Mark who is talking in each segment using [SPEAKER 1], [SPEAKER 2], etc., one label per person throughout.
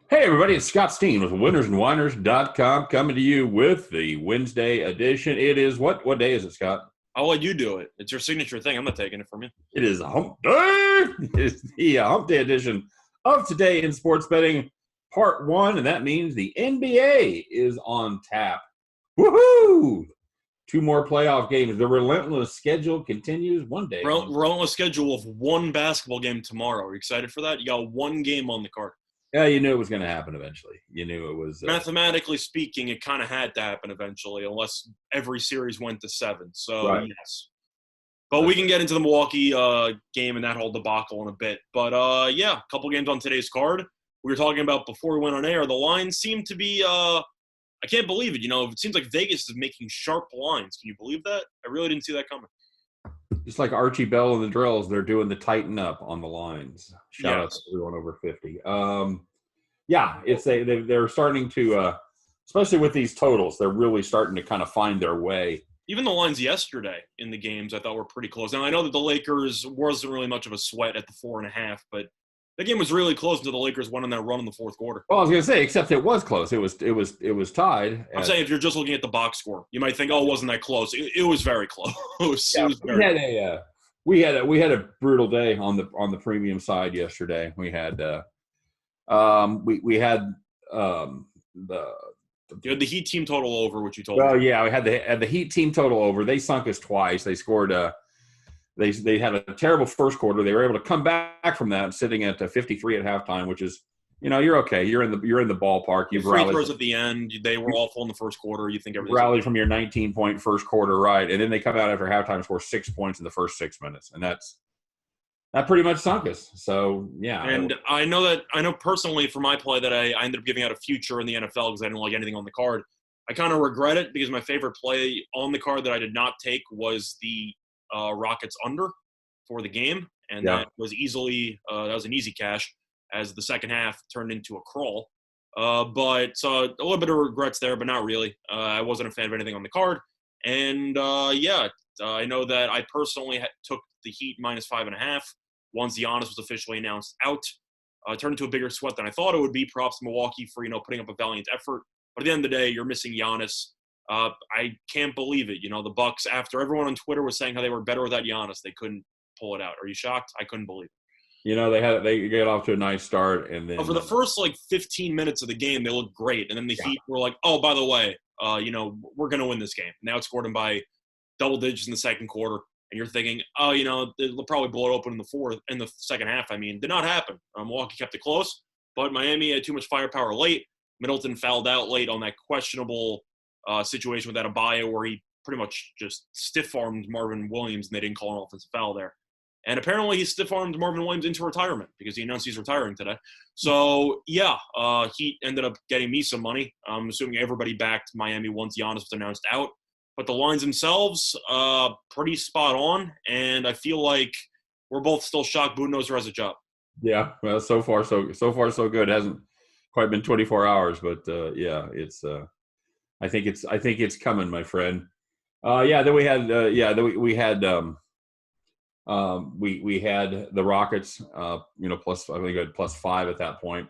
[SPEAKER 1] Hey, everybody, it's Scott Steen with winnersandwhiners.com coming to you with the Wednesday edition. It is what day is it, Scott?
[SPEAKER 2] I'll let you do it. It's your signature thing. I'm not taking it from you.
[SPEAKER 1] It is hump day. It's the hump day edition of Today in Sports Betting, part one, and that means the NBA is on tap. Woohoo! Two more playoff games. The relentless schedule continues one day.
[SPEAKER 2] We're on a schedule of one basketball game tomorrow. Are you excited for that? You got one game on the card.
[SPEAKER 1] Yeah, you knew it was going to happen eventually. You knew it was.
[SPEAKER 2] Mathematically speaking, it kind of had to happen eventually, unless every series went to 7. So,
[SPEAKER 1] right.
[SPEAKER 2] Yes. But we can get into the Milwaukee game and that whole debacle in a bit. But, yeah, a couple games on today's card. We were talking about before we went on air. The lines seem to be I can't believe it. It seems like Vegas is making sharp lines. Can you believe that? I really didn't see that coming.
[SPEAKER 1] Just like Archie Bell and the Drills, they're doing the tighten up on the lines. Shout out to everyone over 50. Yeah, they're starting to, especially with these totals, they're really starting to kind of find their way.
[SPEAKER 2] Even the lines yesterday in the games I thought were pretty close. Now, I know that the Lakers wasn't really much of a sweat at the 4.5, but the game was really close until the Lakers went on that run in the fourth quarter.
[SPEAKER 1] Well, I was going to say, except it was close. It was tied.
[SPEAKER 2] I'm saying if you're just looking at the box score, you might think, "Oh, it wasn't that close." It was very close.
[SPEAKER 1] Yeah, we had a brutal day on the premium side yesterday. We had we had
[SPEAKER 2] You had the Heat team total over, which you told me.
[SPEAKER 1] Oh yeah, we had the Heat team total over. They sunk us twice. They scored they had a terrible first quarter. They were able to come back from that, sitting at 53 at halftime, which is, you're okay. You're in the ballpark. You've
[SPEAKER 2] free throws at the end. They were awful in the first quarter. You think everything's
[SPEAKER 1] rallied from your 19-point first quarter, right? And then they come out after halftime, score 6 points in the first 6 minutes, and that pretty much sunk us. So yeah.
[SPEAKER 2] And I know personally for my play that I ended up giving out a future in the NFL because I didn't like anything on the card. I kind of regret it because my favorite play on the card that I did not take was the Rockets under for the game, and that was an easy cash as the second half turned into a crawl. But so a little bit of regrets there, but not really. I wasn't a fan of anything on the card, and I know that I personally took the Heat -5.5 once Giannis was officially announced out. It turned into a bigger sweat than I thought it would be. Props to Milwaukee for putting up a valiant effort. But at the end of the day, you're missing Giannis. I can't believe it. The Bucks, after everyone on Twitter was saying how they were better without Giannis, they couldn't pull it out. Are you shocked? I couldn't believe it.
[SPEAKER 1] They get off to a nice start, and then
[SPEAKER 2] for the first 15 minutes of the game, they looked great, and then the Heat were like, "Oh, by the way, we're going to win this game." Now it's scored them by double digits in the second quarter, and you're thinking, "Oh, they'll probably blow it open in the second half." I mean, did not happen. Milwaukee kept it close, but Miami had too much firepower late. Middleton fouled out late on that questionable situation with Adebayo where he pretty much just stiff-armed Marvin Williams, and they didn't call an offensive foul there. And apparently he stiff-armed Marvin Williams into retirement because he announced he's retiring today. So, Heat ended up getting me some money. I'm assuming everybody backed Miami once Giannis was announced out. But the lines themselves, pretty spot on, and I feel like we're both still shocked Budenholzer has a job.
[SPEAKER 1] Yeah, well, so far so good. It hasn't quite been 24 hours, but it's I think it's coming, my friend. Then we had we had the Rockets, plus, I think we had +5 at that point,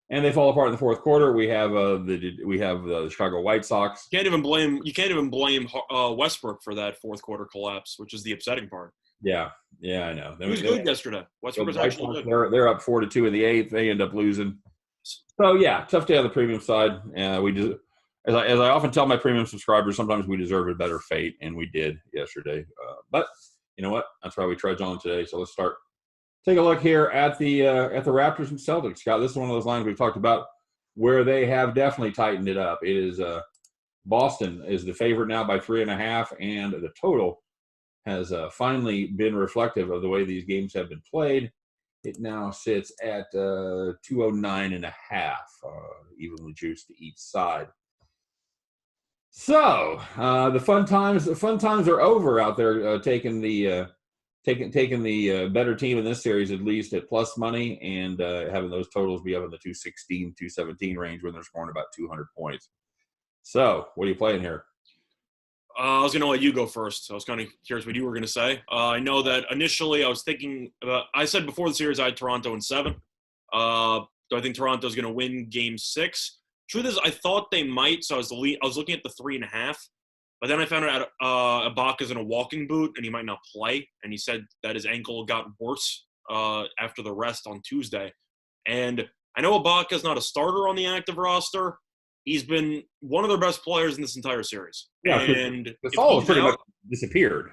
[SPEAKER 1] and they fall apart in the fourth quarter. We have the Chicago White Sox.
[SPEAKER 2] You can't even blame Westbrook for that fourth quarter collapse, which is the upsetting part.
[SPEAKER 1] Yeah, I know.
[SPEAKER 2] He was good yesterday. Westbrook was actually
[SPEAKER 1] good. They're up 4-2 in the eighth. They end up losing. So yeah, tough day on the premium side. As I often tell my premium subscribers, sometimes we deserve a better fate, and we did yesterday. But you know what? That's why we trudge on today. So let's take a look here at the Raptors and Celtics. Scott, this is one of those lines we've talked about where they have definitely tightened it up. It is Boston is the favorite now by 3.5, and the total has finally been reflective of the way these games have been played. It now sits at 209.5, evenly juiced to each side. So the fun times are over out there. Taking the better team in this series, at least at plus money, and having those totals be up in the 216, 217 range when they're scoring about 200 points. So what are you playing here?
[SPEAKER 2] I was going to let you go first. I was kind of curious what you were going to say. I know that initially I was thinking I said before the series I had Toronto in 7. Do I think Toronto's going to win Game 6? Truth is, I thought they might, so I was looking at the 3.5. But then I found out Ibaka's in a walking boot, and he might not play. And he said that his ankle got worse after the rest on Tuesday. And I know Ibaka's not a starter on the active roster. He's been one of their best players in this entire series.
[SPEAKER 1] Yeah,
[SPEAKER 2] and
[SPEAKER 1] Gasol has pretty much disappeared.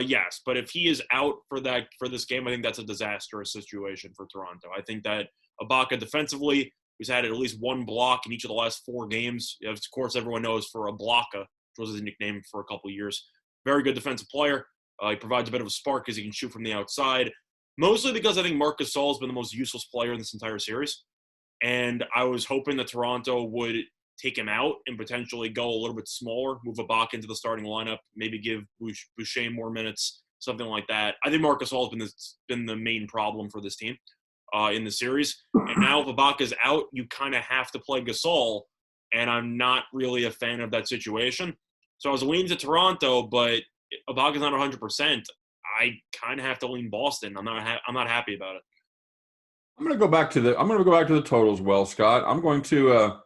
[SPEAKER 2] Yes, but if he is out for this game, I think that's a disastrous situation for Toronto. I think that Ibaka defensively, he's had at least one block in each of the last 4 games. Of course, everyone knows for Ibaka, which was his nickname for a couple of years. Very good defensive player. He provides a bit of a spark because he can shoot from the outside, mostly because I think Marc Gasol has been the most useless player in this entire series. And I was hoping that Toronto would take him out and potentially go a little bit smaller, move Ibaka into the starting lineup, maybe give Boucher more minutes, something like that. I think Marc Gasol has been the main problem for this team in the series. And now if Ibaka's out, you kind of have to play Gasol, and I'm not really a fan of that situation. So I was leaning to Toronto, but Ibaka's not 100%. I kind of have to lean Boston. I'm not happy about it.
[SPEAKER 1] I'm going to go back to the totals. Well, Scott, I'm going to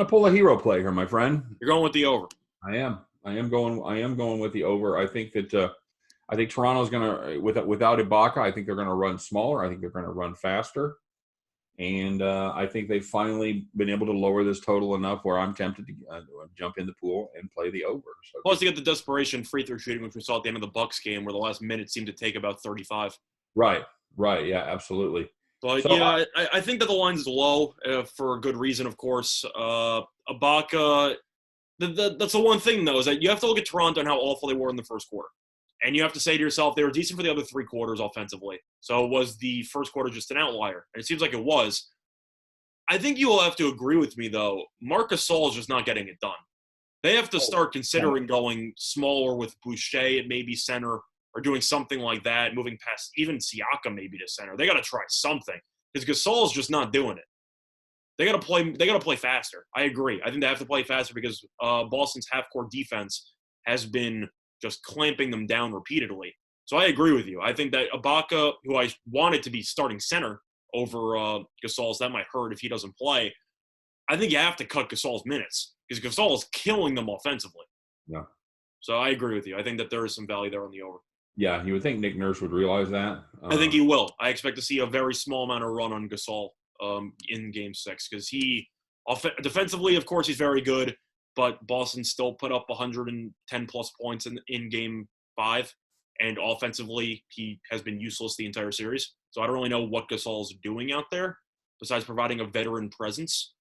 [SPEAKER 1] pull a hero play here, my friend.
[SPEAKER 2] You're going with the over.
[SPEAKER 1] I am going with the over. I think that I think Toronto's going to without Ibaka. I think they're going to run smaller. I think they're going to run faster, and I think they've finally been able to lower this total enough where I'm tempted to jump in the pool and play the over. So,
[SPEAKER 2] plus, you get the desperation free throw shooting, which we saw at the end of the Bucks game, where the last minute seemed to take about 35.
[SPEAKER 1] Right. Yeah, absolutely.
[SPEAKER 2] But so, I think that the line is low for a good reason, of course. Ibaka, that's the one thing, though, is that you have to look at Toronto and how awful they were in the first quarter. And you have to say to yourself, they were decent for the other 3 quarters offensively. So was the first quarter just an outlier? And it seems like it was. I think you will have to agree with me, though. Marc Gasol is just not getting it done. They have to start considering going smaller with Boucher at maybe center, or doing something like that, moving past even Siakam maybe to center. They got to try something because Gasol is just not doing it. They got to play faster. I agree. I think they have to play faster because Boston's half-court defense has been just clamping them down repeatedly. So I agree with you. I think that Ibaka, who I wanted to be starting center over Gasol, so that might hurt if he doesn't play. I think you have to cut Gasol's minutes because Gasol is killing them offensively.
[SPEAKER 1] Yeah.
[SPEAKER 2] So I agree with you. I think that there is some value there on the over.
[SPEAKER 1] Yeah, you would think Nick Nurse would realize that.
[SPEAKER 2] I think he will. I expect to see a very small amount of run on Gasol in Game 6 because defensively, of course, he's very good, but Boston still put up 110-plus points in Game 5, and offensively, he has been useless the entire series. So I don't really know what Gasol is doing out there besides providing a veteran presence.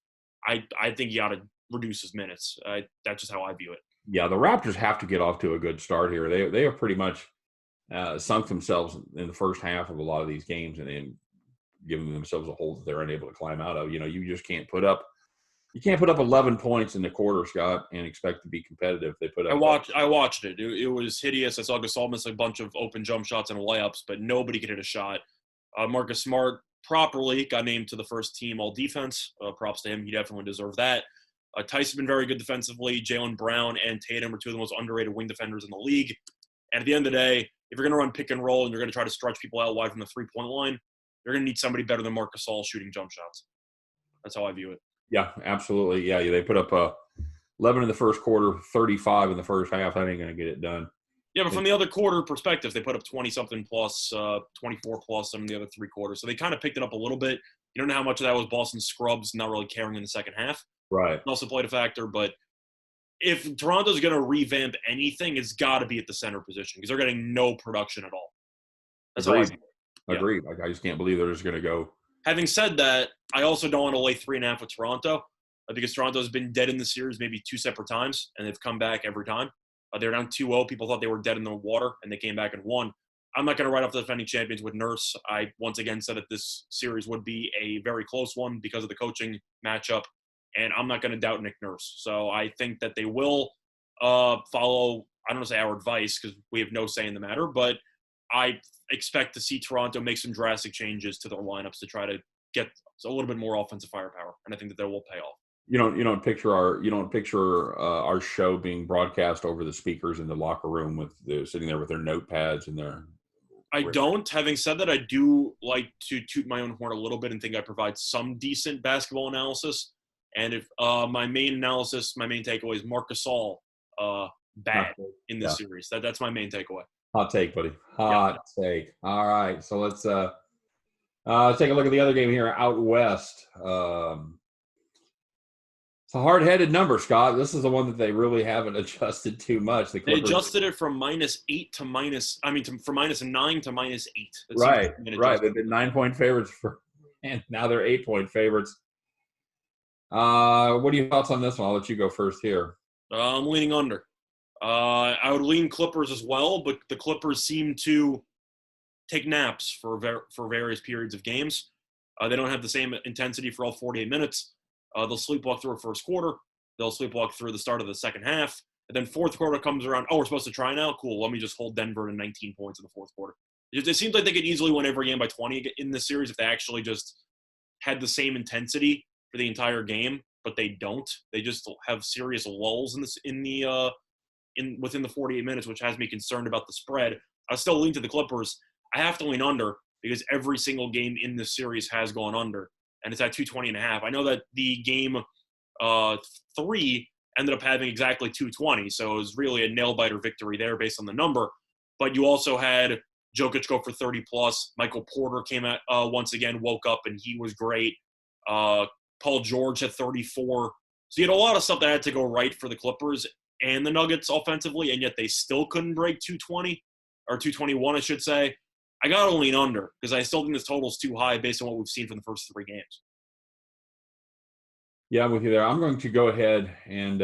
[SPEAKER 2] I think you got to reduce his minutes. That's just how I view it.
[SPEAKER 1] Yeah, the Raptors have to get off to a good start here. They have pretty much sunk themselves in the first half of a lot of these games and then giving themselves a hole that they're unable to climb out of. You just can't put up 11 points in the quarter, Scott, and expect to be competitive. They put up.
[SPEAKER 2] I watched it. It was hideous. I saw Gasol miss a bunch of open jump shots and layups, but nobody could hit a shot. Marcus Smart properly got named to the first team all defense. Props to him. He definitely deserved that. Tyson's been very good defensively. Jaylen Brown and Tatum are 2 of the most underrated wing defenders in the league. And at the end of the day, if you're going to run pick and roll and you're going to try to stretch people out wide from the three-point line, you're going to need somebody better than Marc Gasol shooting jump shots. That's how I view it.
[SPEAKER 1] Yeah, absolutely. Yeah, they put up 11 in the first quarter, 35 in the first half. That ain't going to get it done.
[SPEAKER 2] Yeah, but from the other quarter perspective, they put up 20-something plus, 24 plus in the other 3 quarters. So they kind of picked it up a little bit. You don't know how much of that was Boston scrubs not really caring in the second half.
[SPEAKER 1] Right.
[SPEAKER 2] It also played a factor, but if Toronto's going to revamp anything, it's got to be at the center position because they're getting no production at all. That's how I view it.
[SPEAKER 1] Agreed. Yeah. I just can't believe they're just going to go.
[SPEAKER 2] Having said that, I also don't want to lay 3.5 with Toronto because Toronto's been dead in the series maybe 2 separate times, and they've come back every time. They're down 2-0. People thought they were dead in the water, and they came back and won. I'm not going to write off the defending champions with Nurse. I once again said that this series would be a very close one because of the coaching matchup, and I'm not going to doubt Nick Nurse. So I think that they will follow, I don't want to say our advice because we have no say in the matter, but I expect to see Toronto make some drastic changes to their lineups to try to get a little bit more offensive firepower, and I think that will pay off.
[SPEAKER 1] You don't picture our show being broadcast over the speakers in the locker room with sitting there with their notepads and their
[SPEAKER 2] I don't. Having said that, I do like to toot my own horn a little bit and think I provide some decent basketball analysis. And if my main takeaway is Marc Gasol bad in this series. That's my main takeaway.
[SPEAKER 1] Hot take, buddy. Hot take. All right, so let's take a look at the other game here out west. It's a hard-headed number, Scott. This is the one that they really haven't adjusted too much.
[SPEAKER 2] They adjusted it from -8 to from -9 to -8.
[SPEAKER 1] Right. They've been 9-point favorites and now they're 8-point favorites. What are your thoughts on this one? I'll let you go first here.
[SPEAKER 2] I'm leaning under. I would lean Clippers as well, but the Clippers seem to take naps for various periods of games. They don't have the same intensity for all 48 minutes. They'll sleepwalk through a first quarter. They'll sleepwalk through the start of the second half. And then fourth quarter comes around. Oh, we're supposed to try now? Cool. Let me just hold Denver to 19 points in the fourth quarter. It seems like they could easily win every game by 20 in this series if they actually just had the same intensity for the entire game, but they don't. They just have serious lulls within the 48 minutes, which has me concerned about the spread. I still lean to the Clippers. I have to lean under because every single game in this series has gone under, and it's at 220.5. I know that the game 3 ended up having exactly 220, so it was really a nail-biter victory there based on the number. But you also had Jokic go for 30-plus. Michael Porter came out once again, woke up, and he was great. Paul George had 34. So you had a lot of stuff that had to go right for the Clippers and the Nuggets offensively, and yet they still couldn't break 220, or 221, I should say. I got to lean under because I still think this total is too high based on what we've seen from the first 3 games.
[SPEAKER 1] Yeah, I'm with you there. I'm going to go ahead and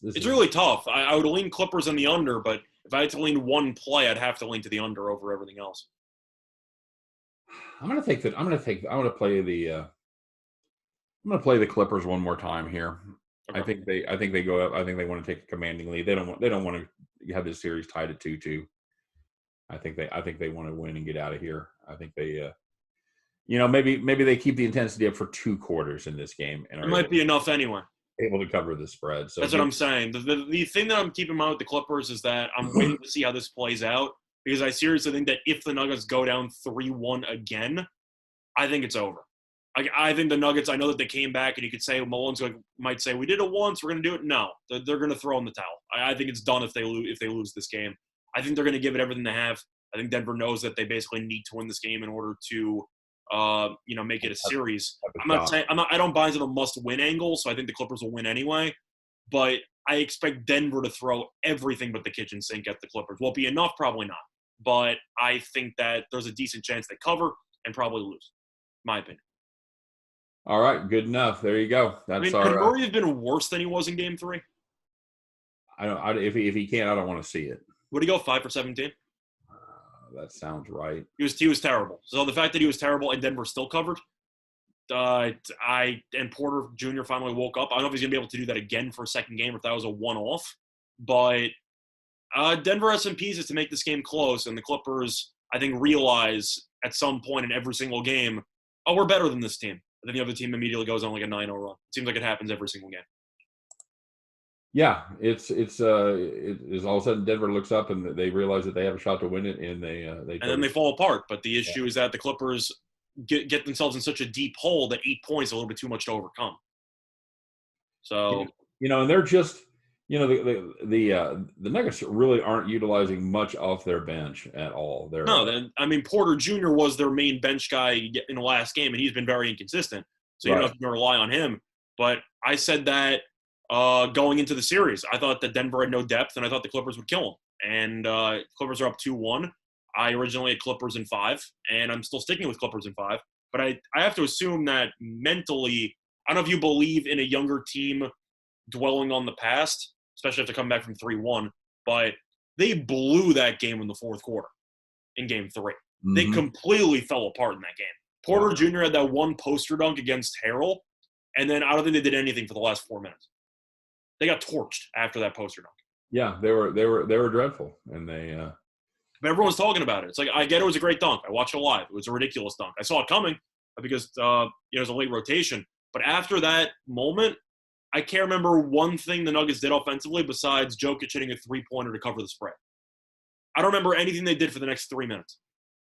[SPEAKER 2] it's really tough. I would lean Clippers on the under, but if I had to lean one play, I'd have to lean to the under over everything else.
[SPEAKER 1] I'm going to play the Clippers one more time here. Okay. I think they go up. I think they want to take a commanding lead. They don't want to have this series tied at 2-2. I think they want to win and get out of here. I think they maybe they keep the intensity up for 2 quarters in this game, and
[SPEAKER 2] it might be enough anyway.
[SPEAKER 1] Able to cover the spread. So
[SPEAKER 2] that's what I'm saying. The thing that I'm keeping in mind with the Clippers is that I'm waiting to see how this plays out because I seriously think that if the Nuggets go down 3-1 again, I think it's over. I think the Nuggets, I know that they came back, and you could say Malone's might say, we did it once, we're going to do it. No, they're going to throw in the towel. I think it's done if they lose this game. I think they're going to give it everything they have. I think Denver knows that they basically need to win this game in order to make it a series. I don't buy into the must-win angle, so I think the Clippers will win anyway. But I expect Denver to throw everything but the kitchen sink at the Clippers. Will it be enough? Probably not. But I think that there's a decent chance they cover and probably lose, in my opinion.
[SPEAKER 1] All right, good enough. There you go.
[SPEAKER 2] Could Murray have been worse than he was in Game 3?
[SPEAKER 1] If he can't, I don't want to see it.
[SPEAKER 2] Would he go 5 for 17?
[SPEAKER 1] That sounds right.
[SPEAKER 2] He was terrible. So the fact that he was terrible and Denver still covered, and Porter Jr. finally woke up. I don't know if he's going to be able to do that again for a second game or if that was a one-off. But Denver has some pieces to make this game close, and the Clippers, I think, realize at some point in every single game, oh, we're better than this team. And then the other team immediately goes on like a 9-0 run. It seems like it happens every single game.
[SPEAKER 1] Yeah, it's all of a sudden Denver looks up and they realize that they have a shot to win it, and then
[SPEAKER 2] they fall apart. But the issue is that the Clippers get themselves in such a deep hole that 8 points is a little bit too much to overcome. So
[SPEAKER 1] and they're just the Nuggets really aren't utilizing much off their bench at all.
[SPEAKER 2] Porter Jr. was their main bench guy in the last game, and he's been very inconsistent. So you don't have to rely on him. But I said that going into the series, I thought that Denver had no depth, and I thought the Clippers would kill them. And Clippers are up 2-1. I originally had Clippers in 5, and I'm still sticking with Clippers in 5. But I have to assume that mentally, I don't know if you believe in a younger team dwelling on the past, especially if they come back from 3-1, but they blew that game in the fourth quarter in Game 3. Mm-hmm. They completely fell apart in that game. Porter Jr. had that one poster dunk against Harrell, and then I don't think they did anything for the last 4 minutes. They got torched after that poster dunk.
[SPEAKER 1] Yeah, they were dreadful, and they.
[SPEAKER 2] But everyone's talking about it. It's like, I get it was a great dunk. I watched it live. It was a ridiculous dunk. I saw it coming because it was a late rotation. But after that moment, I can't remember one thing the Nuggets did offensively besides Jokic hitting a 3-pointer to cover the spread. I don't remember anything they did for the next 3 minutes.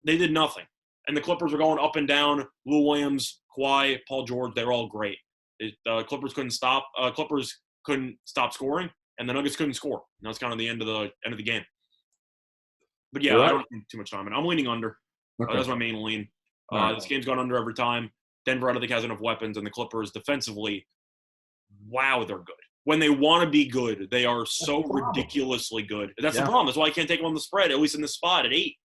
[SPEAKER 2] They did nothing. And the Clippers were going up and down. Lou Williams, Kawhi, Paul George, they were all great. Clippers couldn't stop. Clippers couldn't stop scoring, and the Nuggets couldn't score. And that's kind of the end of the game. But yeah, I don't think too much time. And I'm leaning under.
[SPEAKER 1] Okay.
[SPEAKER 2] That's my main lean. This game's gone under every time. Denver, I don't think, has enough weapons, and the Clippers defensively, wow, they're good. When they want to be good, they are so ridiculously good. That's the problem. That's why I can't take them on the spread, at least in this spot at 8.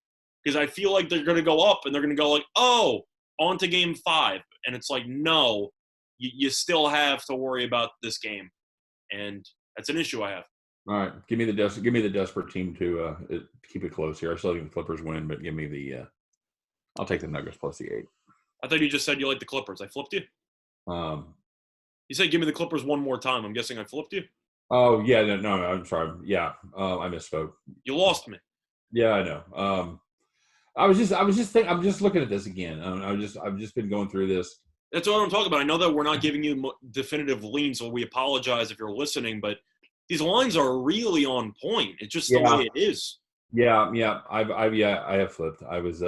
[SPEAKER 2] Because I feel like they're going to go up, and they're going to go like, oh, on to game 5. And it's like, no, you still have to worry about this game. And that's an issue I have.
[SPEAKER 1] All right. Give me the desperate team to keep it close here. I still think the Clippers win, but give me the I'll take the Nuggets plus the 8.
[SPEAKER 2] I thought you just said you like the Clippers. I flipped you? You said give me the Clippers one more time. I'm guessing I flipped you?
[SPEAKER 1] Oh, yeah. No, I'm sorry. Yeah, I misspoke.
[SPEAKER 2] You lost me.
[SPEAKER 1] Yeah, I know. I'm just looking at this again. I've just been going through this.
[SPEAKER 2] That's what I'm talking about. I know that we're not giving you definitive leans, so we apologize if you're listening, but these lines are really on point. It's just the way it is.
[SPEAKER 1] Yeah. I have flipped. I was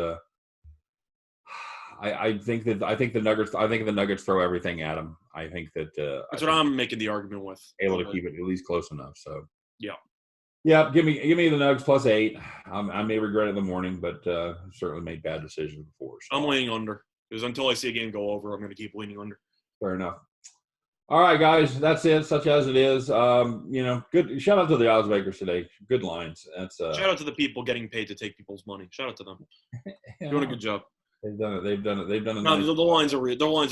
[SPEAKER 1] I think the Nuggets throw everything at them. I think that
[SPEAKER 2] that's what I'm making the argument with.
[SPEAKER 1] Able to keep it at least close enough. So
[SPEAKER 2] yeah.
[SPEAKER 1] Give me the Nuggets plus 8. I may regret it in the morning, but certainly made bad decisions before. So.
[SPEAKER 2] I'm leaning under because until I see a game go over, I'm going to keep leaning under.
[SPEAKER 1] Fair enough. All right, guys, that's it. Such as it is, good. Shout out to the oddsmakers today. Good lines. That's
[SPEAKER 2] shout out to the people getting paid to take people's money. Shout out to them. Doing a good job.
[SPEAKER 1] They've done it.
[SPEAKER 2] No, nice the lines are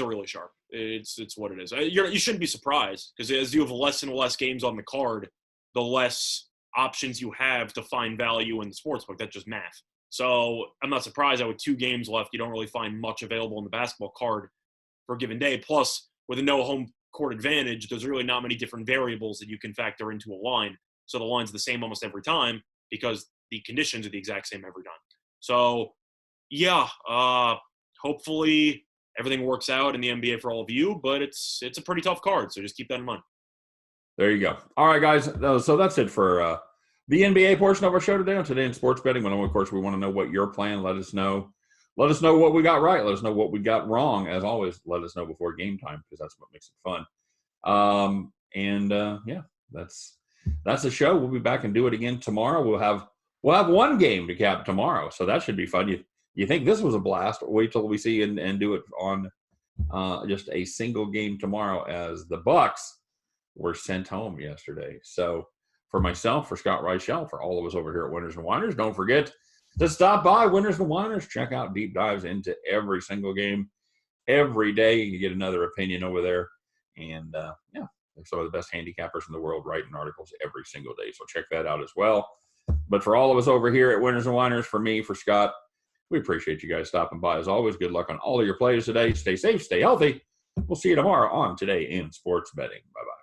[SPEAKER 2] really sharp. It's what it is. You shouldn't be surprised because as you have less and less games on the card, the less options you have to find value in the sportsbook. That's just math. So I'm not surprised that with 2 games left, you don't really find much available in the basketball card for a given day. Plus, with a no home court advantage, there's really not many different variables that you can factor into a line. So the line's the same almost every time because the conditions are the exact same every time. So, yeah, hopefully everything works out in the NBA for all of you, but it's a pretty tough card, so just keep that in mind.
[SPEAKER 1] There you go. All right, guys. So that's it for the NBA portion of our show today. On Today in Sports Betting, of course, we want to know what you're playing. Let us know. Let us know what we got right. Let us know what we got wrong. As always, let us know before game time because that's what makes it fun. That's the show. We'll be back and do it again tomorrow. We'll have one game to cap tomorrow, so that should be fun. You think this was a blast? Wait till we see and do it on just a single game tomorrow as the Bucks were sent home yesterday. So for myself, for Scott Reichel, for all of us over here at Winners and Winers, don't forget to stop by Winners and Winers. Check out deep dives into every single game every day. You get another opinion over there. And, some of the best handicappers in the world writing articles every single day. So check that out as well. But for all of us over here at Winners and Winers, for me, for Scott, we appreciate you guys stopping by. As always, good luck on all of your plays today. Stay safe, stay healthy. We'll see you tomorrow on Today in Sports Betting. Bye-bye.